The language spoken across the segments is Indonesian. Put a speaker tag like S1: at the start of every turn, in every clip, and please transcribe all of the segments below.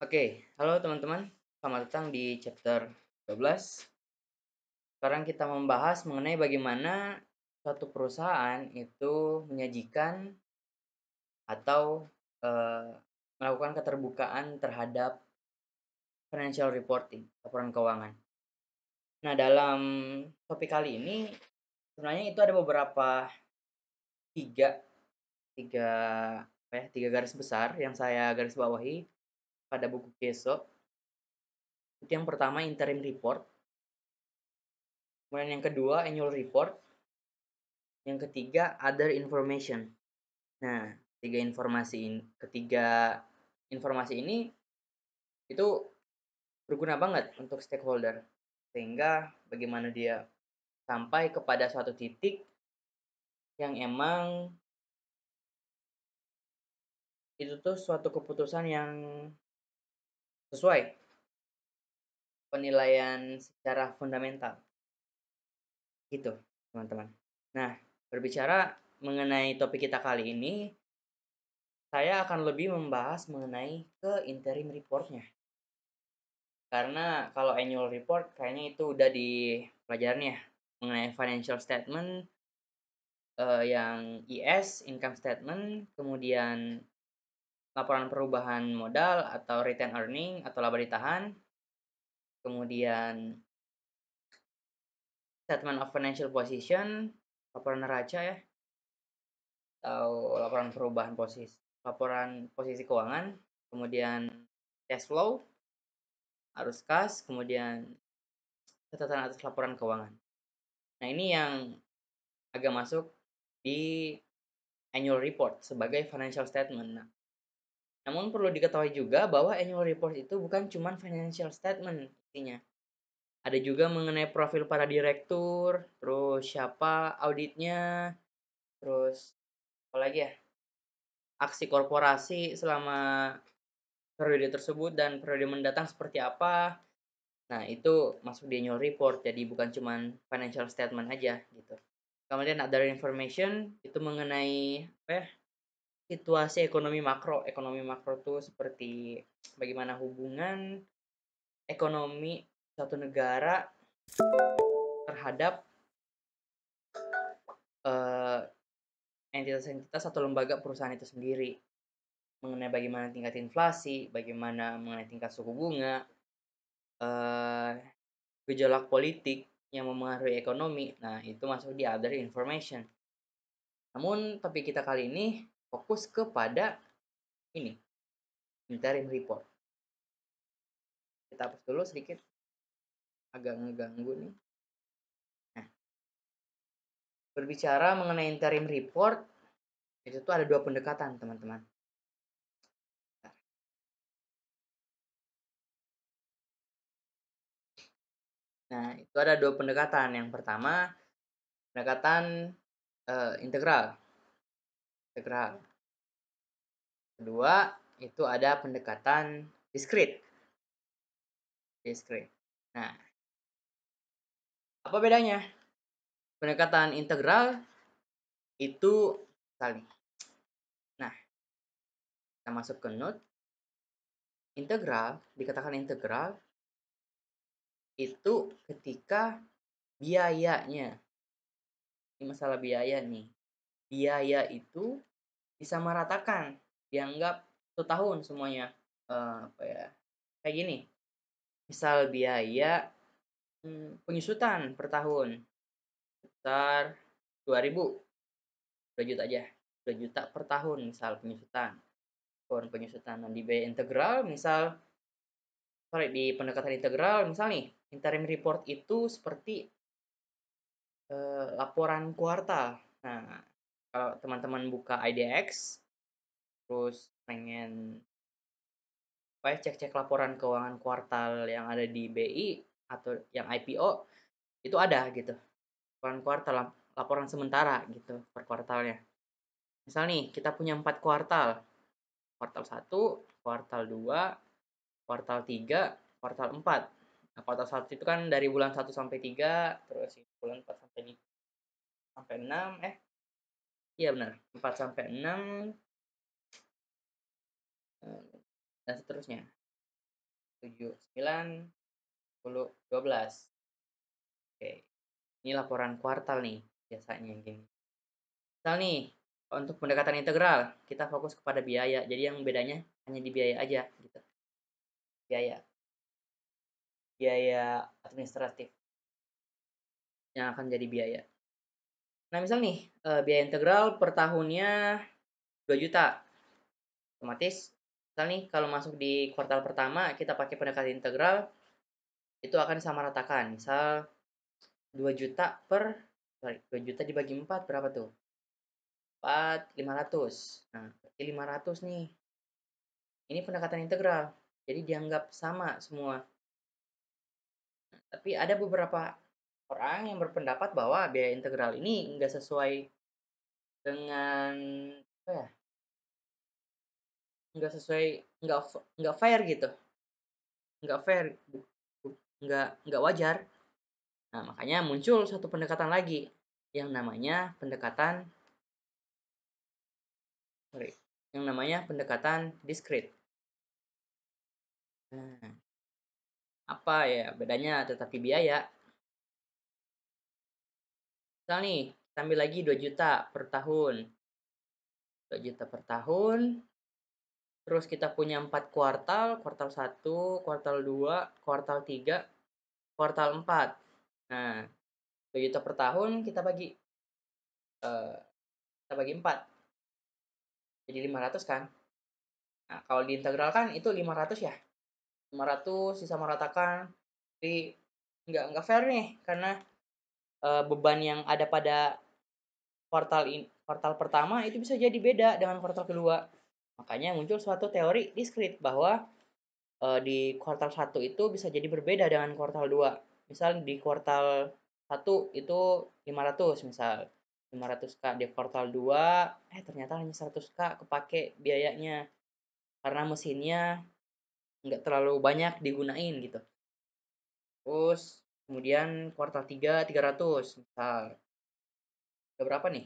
S1: Oke, halo teman-teman. Selamat datang di chapter 12. Sekarang kita membahas mengenai bagaimana suatu perusahaan itu menyajikan atau eh, melakukan keterbukaan terhadap financial reporting, laporan keuangan. Nah, dalam topik kali ini sebenarnya itu ada beberapa tiga tiga tiga garis besar yang saya garis bawahi pada buku Keso. Itu yang pertama interim report, kemudian yang kedua annual report, yang ketiga, other information. Nah, ketiga informasi ini itu berguna banget untuk stakeholder. Sehingga bagaimana dia sampai kepada suatu titik yang emang itu tuh suatu keputusan yang sesuai penilaian secara fundamental. Gitu, teman-teman. Nah, berbicara mengenai topik kita kali ini, saya akan lebih membahas mengenai ke interim reportnya. Karena kalau annual report kayaknya itu udah di pelajaran ya, mengenai financial statement, yang IS, income statement, kemudian laporan perubahan modal atau return earning atau laba ditahan, kemudian statement of financial position, laporan neraca ya, atau laporan posisi keuangan, kemudian cash flow, arus kas, kemudian catatan atas laporan keuangan. Nah, ini yang agak masuk di annual report sebagai financial statement. Nah, namun perlu diketahui juga bahwa annual report itu bukan cuma financial statement intinya. Ada juga mengenai profil para direktur, terus siapa auditnya, terus apa lagi ya? Aksi korporasi selama periode tersebut dan periode mendatang seperti apa. Nah, itu masuk di annual report. Jadi bukan cuma financial statement aja gitu. Kemudian other information itu mengenai apa ya? Situasi ekonomi makro. Ekonomi makro tuh seperti bagaimana hubungan ekonomi suatu negara terhadap eh, entitas-entitas atau lembaga perusahaan itu sendiri, mengenai bagaimana tingkat inflasi, bagaimana mengenai tingkat suku bunga, eh, gejolak politik yang memengaruhi ekonomi. Nah, itu masuk di other information. Namun topik kita kali ini fokus kepada ini, interim report. Kita hapus dulu sedikit, agak ngeganggu nih. Nah, berbicara mengenai interim report, itu tuh ada dua pendekatan, teman-teman. Nah, itu ada dua pendekatan. Yang pertama, pendekatan integral. Integral. Kedua, itu ada pendekatan diskrit. Diskrit. Nah, apa bedanya? Pendekatan integral itu kali. Nah, kita masuk ke note. Integral, dikatakan integral itu ketika biayanya, ini masalah biaya nih. Biaya itu disamaratakan, dianggap 1 tahun semuanya. Apa ya? Kayak gini. Misal biaya penyusutan per tahun sebesar 2.000, 2 juta aja. 2 juta per tahun misal penyusutan. Penyusutan. Nah, di biaya integral misal di pendekatan integral misal nih, interim report itu seperti laporan kuartal. Nah, kalau teman-teman buka IDX terus pengen cek-cek laporan keuangan kuartal yang ada di BI atau yang IPO, itu ada gitu. Laporan kuartal, laporan sementara gitu per kuartalnya. Misal nih, kita punya 4 kuartal. Kuartal 1, kuartal 2, kuartal 3, kuartal 4. Nah, kuartal 1 itu kan dari bulan 1 sampai 3, terus bulan 4 sampai 6, iya benar, 4 sampai 6, dan seterusnya. 7, 9, 10, 12. Oke, ini laporan kuartal nih biasanya gini. Misal nih, untuk pendekatan integral, kita fokus kepada biaya. Jadi yang bedanya hanya di biaya aja gitu. Biaya, biaya administratif yang akan jadi biaya. Nah, misal nih, biaya integral per tahunnya 2 juta. Otomatis misal nih kalau masuk di kuartal pertama kita pakai pendekatan integral, itu akan disamaratakan. Misal 2 juta per 2 juta dibagi 4 berapa tuh? 4, 500. Nah, berarti 500 nih. Ini pendekatan integral. Jadi dianggap sama semua. Tapi ada beberapa orang yang berpendapat bahwa biaya integral ini nggak sesuai dengan apa ya? Nggak sesuai, nggak fair gitu, nggak fair, nggak wajar. Nah, makanya muncul satu pendekatan lagi yang namanya sorry, yang namanya pendekatan diskrit. Nah, apa ya bedanya tetapi biaya? Misal nih, kita ambil lagi 2 juta per tahun. 2 juta per tahun, terus kita punya 4 kuartal, kuartal 1, kuartal 2, kuartal 3, kuartal 4. Nah, 2 juta per tahun eh, kita bagi 4, jadi 500 kan. Nah, kalau diintegralkan itu 500 ya. 500 disamaratakan. Jadi nggak fair nih karena beban yang ada pada kuartal pertama itu bisa jadi beda dengan kuartal kedua. Makanya muncul suatu teori diskrit bahwa di kuartal 1 itu bisa jadi berbeda dengan kuartal 2. Misal di kuartal 1 itu 500 misal. 500K di kuartal 2 ternyata hanya 100K kepake biayanya karena mesinnya nggak terlalu banyak digunain gitu. Terus kemudian kuartal 3 300 misal. Udah berapa nih?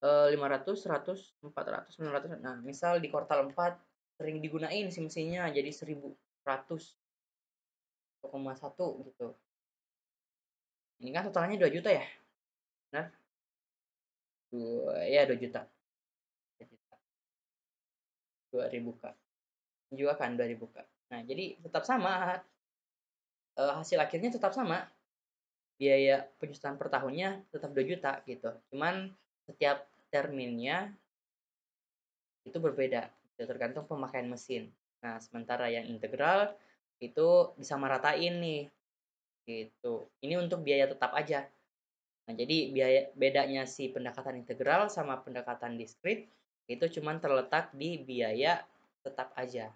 S1: 500, 100, 400, 900. Nah, misal di kuartal 4 sering digunain si mesinnya jadi 1100, 1,1 gitu. Ini kan totalnya 2 juta ya? Benar? 2 juta. 2 juta. 2000 Kak. Juga kan 2000 Kak. Nah, jadi tetap sama, hasil akhirnya tetap sama. Biaya penyusutan per tahunnya tetap 2 juta gitu. Cuman setiap terminnya itu berbeda, itu tergantung pemakaian mesin. Nah, sementara yang integral itu bisa meratain nih, gitu. Ini untuk biaya tetap aja. Nah, jadi biaya bedanya si pendekatan integral sama pendekatan diskrit itu cuman terletak di biaya tetap aja,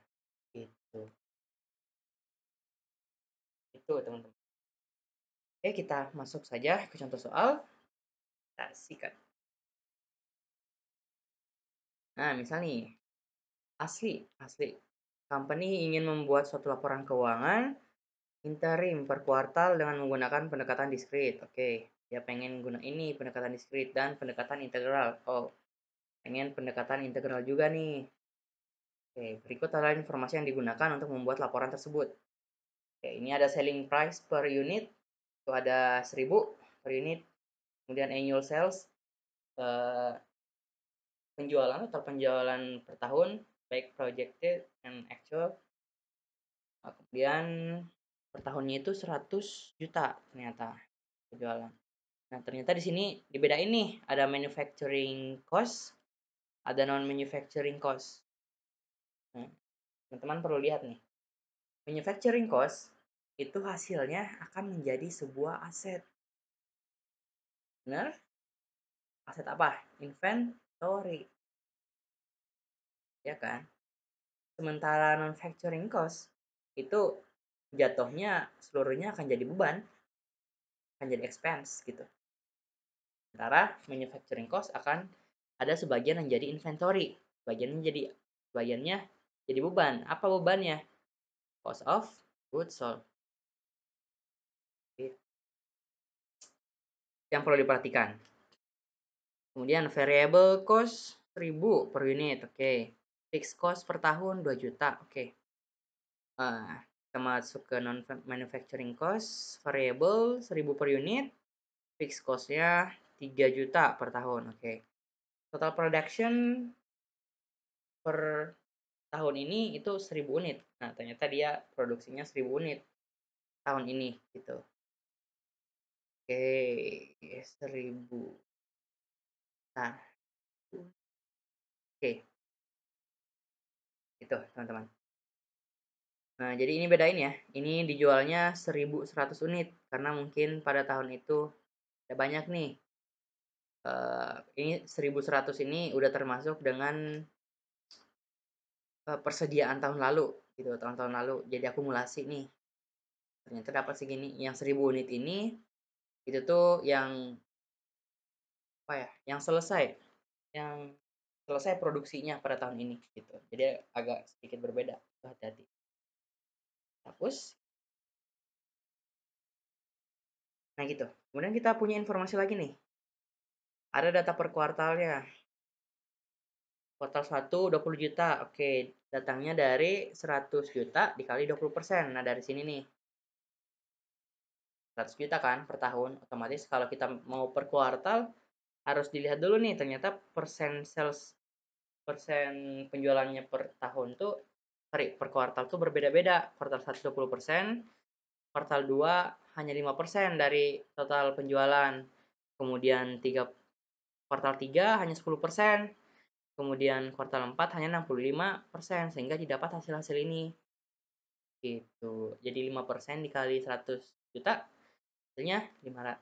S1: gitu. Itu teman-teman. Oke, kita masuk saja ke contoh soal. Kita sikat. Nah, misal nih, asli. Company ingin membuat suatu laporan keuangan interim per kuartal dengan menggunakan pendekatan diskrit. Oke, dia pengen guna ini pendekatan diskrit dan pendekatan integral. Oh, pengen pendekatan integral juga nih. Oke, berikut adalah informasi yang digunakan untuk membuat laporan tersebut. Oke, ini ada selling price per unit, itu ada 1000 per unit. Kemudian annual sales, eh, penjualan atau penjualan per tahun, baik projected and actual. Nah, kemudian per tahunnya itu 100 juta ternyata penjualan. Nah, ternyata di sini dibedain nih, ada manufacturing cost, ada non manufacturing cost. Nah, teman-teman perlu lihat nih. Manufacturing cost itu hasilnya akan menjadi sebuah aset. Benar? Aset apa? Inventory. Ya kan? Sementara manufacturing cost itu jatuhnya seluruhnya akan jadi beban, akan jadi expense gitu. Sementara manufacturing cost akan ada sebagian yang jadi inventory, sebagiannya jadi beban. Apa bebannya? Cost of goods sold. Yang perlu diperhatikan. Kemudian variable cost 1000 per unit. Oke. Fixed cost per tahun 2 juta. Oke. Kita masuk ke non manufacturing cost, variable 1.000 per unit, fixed cost-nya 3 juta per tahun, oke. Total production per tahun ini itu 1.000 unit. Nah, ternyata dia produksinya 1.000 unit tahun ini, gitu. Oke, 1.000. Nah, oke, itu teman-teman. Nah, jadi ini bedain ya. Ini dijualnya 1.100 unit karena mungkin pada tahun itu ada banyak nih. Ini 1.100 ini udah termasuk dengan persediaan tahun lalu gitu, tahun-tahun lalu. Jadi akumulasi nih. Ternyata dapat segini. Yang 1.000 unit ini itu tuh yang apa ya? Yang selesai produksinya pada tahun ini gitu. Jadi agak sedikit berbeda. Hati-hati. Hapus. Nah gitu. Kemudian kita punya informasi lagi nih. Ada data per kuartalnya. Kuartal 1 20 juta. Oke, datangnya dari 100 juta dikali 20%. Nah, dari sini nih. 100 juta kan per tahun. Otomatis kalau kita mau per kuartal harus dilihat dulu nih, ternyata persen penjualannya per tahun tuh per kuartal tuh berbeda-beda. Kuartal 1 20%, kuartal 2 hanya 5% dari total penjualan. Kemudian kuartal 3 hanya 10%. Kemudian kuartal 4 hanya 65%, sehingga didapat hasil-hasil ini. Gitu. Jadi 5% dikali 100 juta, hasilnya 500.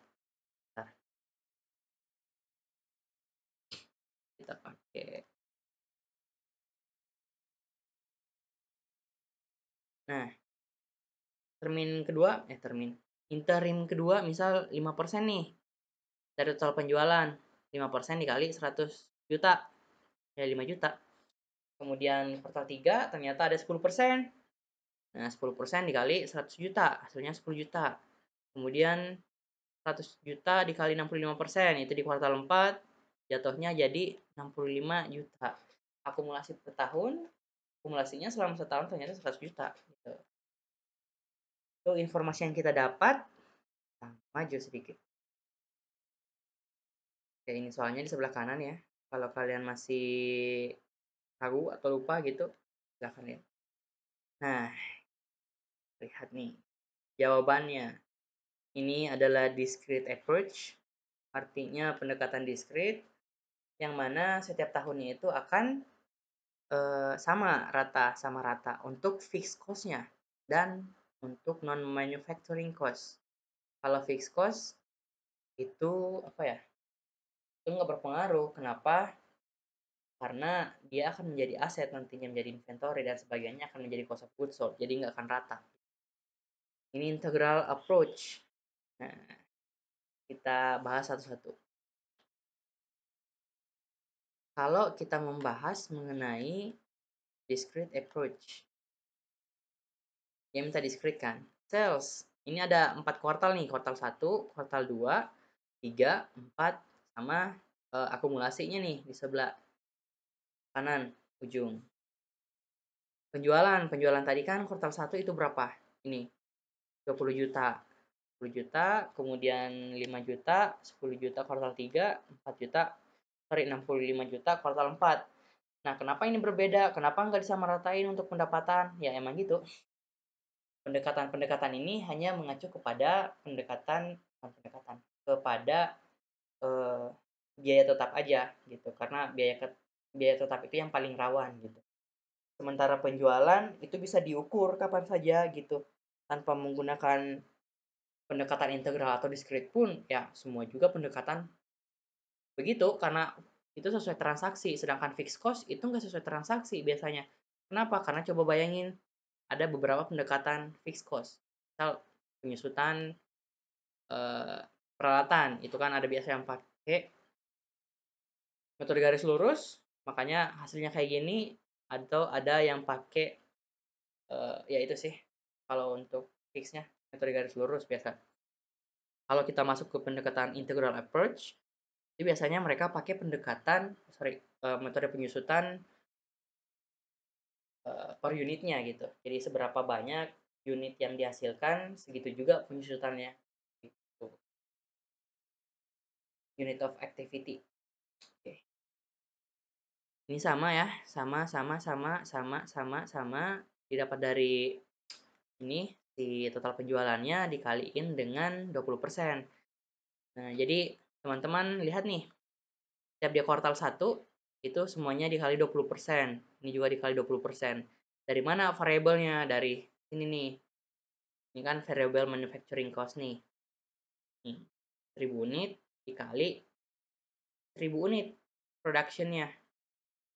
S1: Kita pakai. Nah, interim kedua misal 5% nih dari total penjualan. 5% dikali 100 juta, ya 5 juta. Kemudian kuartal 3 ternyata ada 10%. Nah, 10% dikali 100 juta, hasilnya 10 juta. Kemudian 100 juta dikali 65%, itu di kuartal 4 jatuhnya jadi 65 juta. Akumulasi per tahun, akumulasinya selama setahun ternyata 100 juta gitu. Itu informasi yang kita dapat. Nah, maju sedikit. Oke, ini soalnya di sebelah kanan ya. Kalau kalian masih ragu atau lupa gitu, silahkan lihat. Nah, lihat nih. Jawabannya. Ini adalah discrete approach. Artinya pendekatan discrete yang mana setiap tahunnya itu akan sama rata untuk fixed cost-nya dan untuk non manufacturing cost. Kalau fixed cost itu apa ya? Itu nggak berpengaruh. Kenapa? Karena dia akan menjadi aset nantinya, menjadi inventory dan sebagainya, akan menjadi cost of goods sold. Jadi nggak akan rata. Ini integral approach. Nah, kita bahas satu-satu. Kalau kita membahas mengenai discrete approach, yang minta discrete kan? Sales. Ini ada 4 kuartal nih, kuartal 1, kuartal 2, 3, 4, sama akumulasinya nih di sebelah kanan ujung. Penjualan tadi kan kuartal 1 itu berapa? Ini 20 juta. 10 juta, kemudian 5 juta, 10 juta kuartal 3, 4 juta, 65 juta kuartal 4. Nah, kenapa ini berbeda? Kenapa nggak disamaratain untuk pendapatan? Ya emang gitu. Pendekatan-pendekatan ini hanya mengacu kepada kepada eh, biaya tetap aja gitu, karena biaya tetap itu yang paling rawan gitu. Sementara penjualan itu bisa diukur kapan saja gitu, tanpa menggunakan pendekatan integral atau discrete pun ya semua juga pendekatan begitu, karena itu sesuai transaksi. Sedangkan fixed cost itu nggak sesuai transaksi biasanya. Kenapa? Karena coba bayangin, ada beberapa pendekatan fixed cost. Misal penyusutan peralatan, itu kan ada biasa yang pakai metode garis lurus, makanya hasilnya kayak gini, atau ada yang pakai ya itu sih kalau untuk fixnya metode garis lurus biasa. Kalau kita masuk ke pendekatan integral approach, itu biasanya mereka pakai metode penyusutan per unitnya gitu. Jadi seberapa banyak unit yang dihasilkan, segitu juga penyusutannya, gitu. Unit of activity. Oke. Ini sama ya, sama, didapat dari ini, si total penjualannya dikaliin dengan 20%. Nah, jadi teman-teman lihat nih, setiap dia kuartal 1, itu semuanya dikali 20%. Ini juga dikali 20%. Dari mana variabelnya? Dari ini nih. Ini kan variable manufacturing cost nih. Nih, 1000 unit dikali 1000 unit production-nya.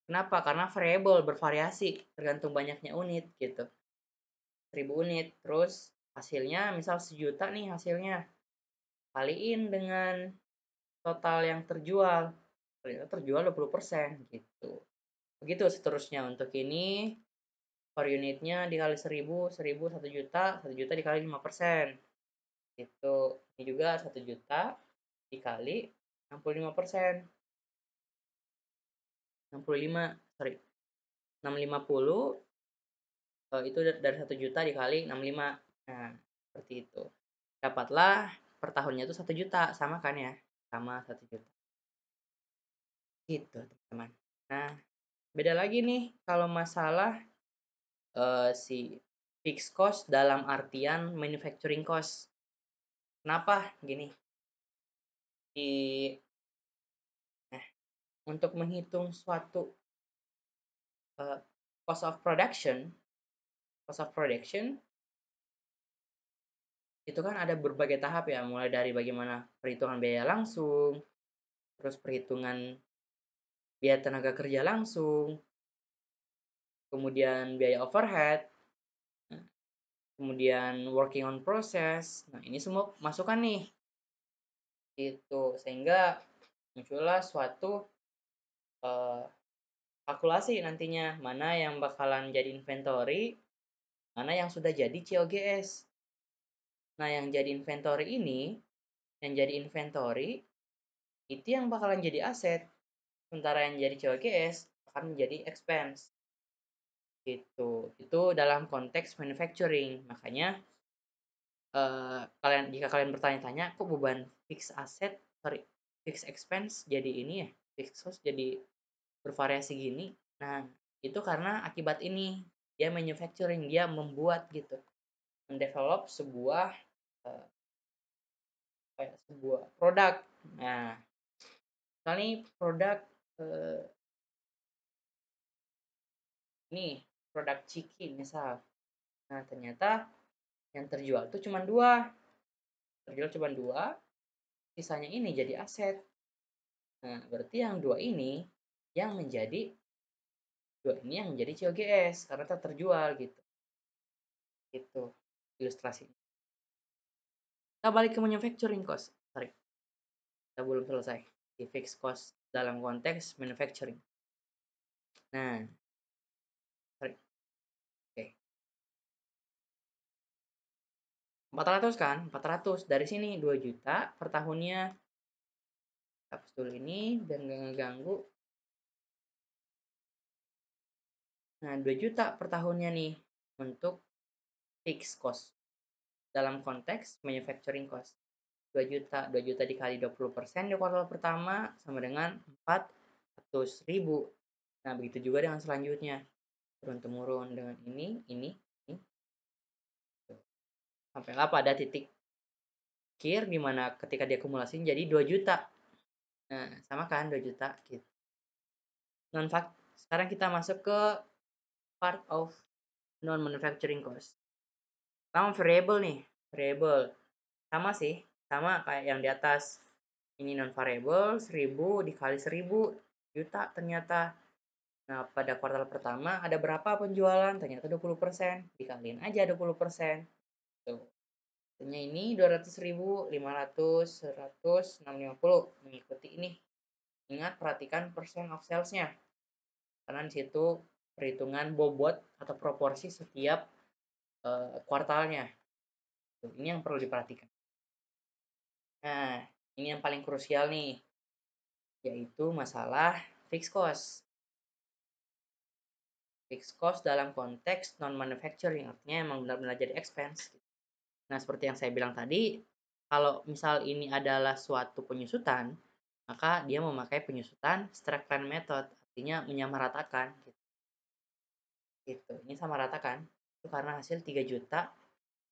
S1: Kenapa? Karena variable bervariasi tergantung banyaknya unit gitu. 1000 unit, terus hasilnya misal 1.000.000 nih hasilnya. Kaliin dengan total yang terjual. Ternyata terjual 20% gitu. Begitu seterusnya untuk ini per unitnya dikali 1000, 1000 1.000.000, 1.000.000 dikali 5%. Itu ini juga 1.000.000 dikali 65%. 65, sorry. 650 itu dari 1.000.000 dikali 65. Nah, seperti itu. Dapatlah per tahunnya itu 1.000.000, sama kan ya? Sama 1.000.000. Gitu, teman-teman. Nah, beda lagi nih kalau masalah si fixed cost dalam artian manufacturing cost. Kenapa? Gini, di nah, untuk menghitung suatu uh, cost of production, cost of production itu kan ada berbagai tahap ya, mulai dari bagaimana perhitungan biaya langsung, terus perhitungan biaya tenaga kerja langsung, kemudian biaya overhead, kemudian working on process. Nah, ini semua masukan nih. Itu sehingga muncullah suatu uh, kalkulasi nantinya mana yang bakalan jadi inventory, mana yang sudah jadi COGS. Nah, yang jadi inventory itu yang bakalan jadi aset, sementara yang jadi COGS akan menjadi expense. Gitu. Itu dalam konteks manufacturing. Makanya jika kalian bertanya-tanya kok beban fixed expense jadi ini ya, fixed cost jadi bervariasi gini. Nah, itu karena akibat ini dia manufacturing, dia membuat gitu, mendevelop sebuah uh, kayak sebuah produk. Nah, misalnya produk uh, ini produk ciki misal. Nah, ternyata yang terjual tuh cuma dua, sisanya ini jadi aset. Nah, berarti yang dua ini yang menjadi COGS karena tak terjual gitu. Itu ilustrasinya. Kita balik ke manufacturing cost. Sorry, kita belum selesai di fixed cost dalam konteks manufacturing. Nah, sorry. Oke. 400 kan? 400. Dari sini 2 juta per tahunnya. Hapus dulu ini dan gak ngeganggu. Nah, 2 juta per tahunnya nih untuk fixed cost dalam konteks manufacturing cost. 2 juta, 2 juta dikali 20% di kuartal pertama sama dengan 400.000. Nah, begitu juga dengan selanjutnya. Turun-temurun dengan ini. Sampailah pada titik akhir di mana ketika diakumulasi jadi 2 juta. Nah, sama kan 2 juta gitu. Sekarang kita masuk ke part of non manufacturing cost. Pertama variable nih, variable. Sama sih, sama kayak yang di atas. Ini non variable 1000 dikali 1000 juta ternyata. Nah, pada kuartal pertama ada berapa penjualan? Ternyata 20%. Dikaliin aja 20%. Tuh. Tentunya ini 200.000, 500, 100, 650 mengikuti ini. Ingat perhatikan percent of sales-nya. Karena di situ perhitungan bobot atau proporsi setiap kuartalnya. Ini yang perlu diperhatikan. Nah, ini yang paling krusial nih, yaitu masalah fixed cost. fixed cost dalam konteks non-manufacturing, artinya emang benar-benar jadi expense. Nah, seperti yang saya bilang tadi, kalau misal ini adalah suatu penyusutan, maka dia memakai penyusutan Strickland method, artinya menyamaratakan, gitu. Ini sama rata kan? Itu karena hasil 3 juta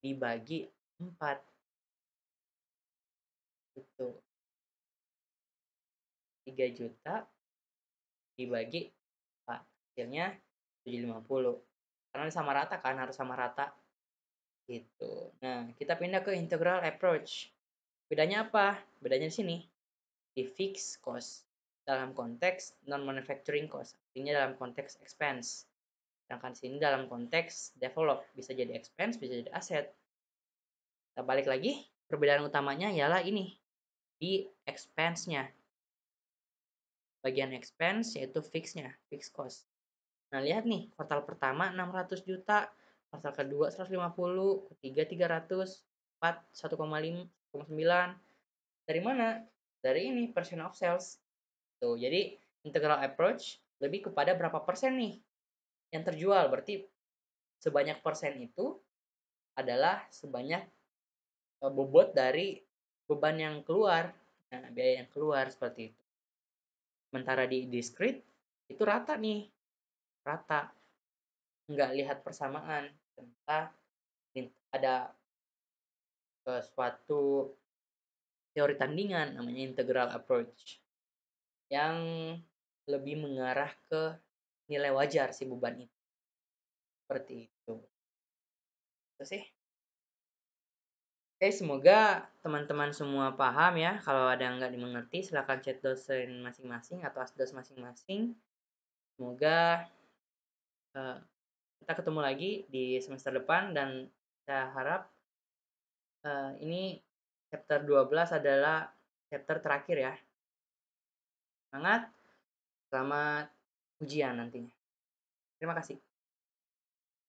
S1: dibagi 4, gitu. 3 juta dibagi 4, hasilnya 750. Karena sama rata kan, harus sama rata, gitu. Nah, kita pindah ke integral approach. Bedanya apa? Bedanya di sini, di fixed cost dalam konteks non-manufacturing cost, artinya dalam konteks expense. Sedangkan sini dalam konteks develop, bisa jadi expense, bisa jadi aset. Kita balik lagi, perbedaan utamanya ialah ini, di expense-nya. Bagian expense yaitu fixed-nya, fixed cost. Nah, lihat nih, kuartal pertama 600 juta, kuartal kedua 150, ketiga 300, 4 1,9. Dari mana? Dari ini, percent of sales. Tuh, jadi integral approach lebih kepada berapa persen nih yang terjual. Berarti sebanyak persen itu adalah sebanyak bobot dari beban yang keluar. Nah, biaya yang keluar seperti itu. Sementara di discrete itu rata nih, rata. Nggak lihat persamaan. Ternyata ada suatu teori tandingan namanya integral approach yang lebih mengarah ke nilai wajar si beban itu. Seperti itu. Itu sih. Oke, semoga teman-teman semua paham ya. Kalau ada yang nggak dimengerti, silahkan chat dosen masing-masing atau asdos masing-masing. Semoga kita ketemu lagi di semester depan dan saya harap ini chapter 12 adalah chapter terakhir ya. Semangat, selamat ujian nantinya. Terima kasih.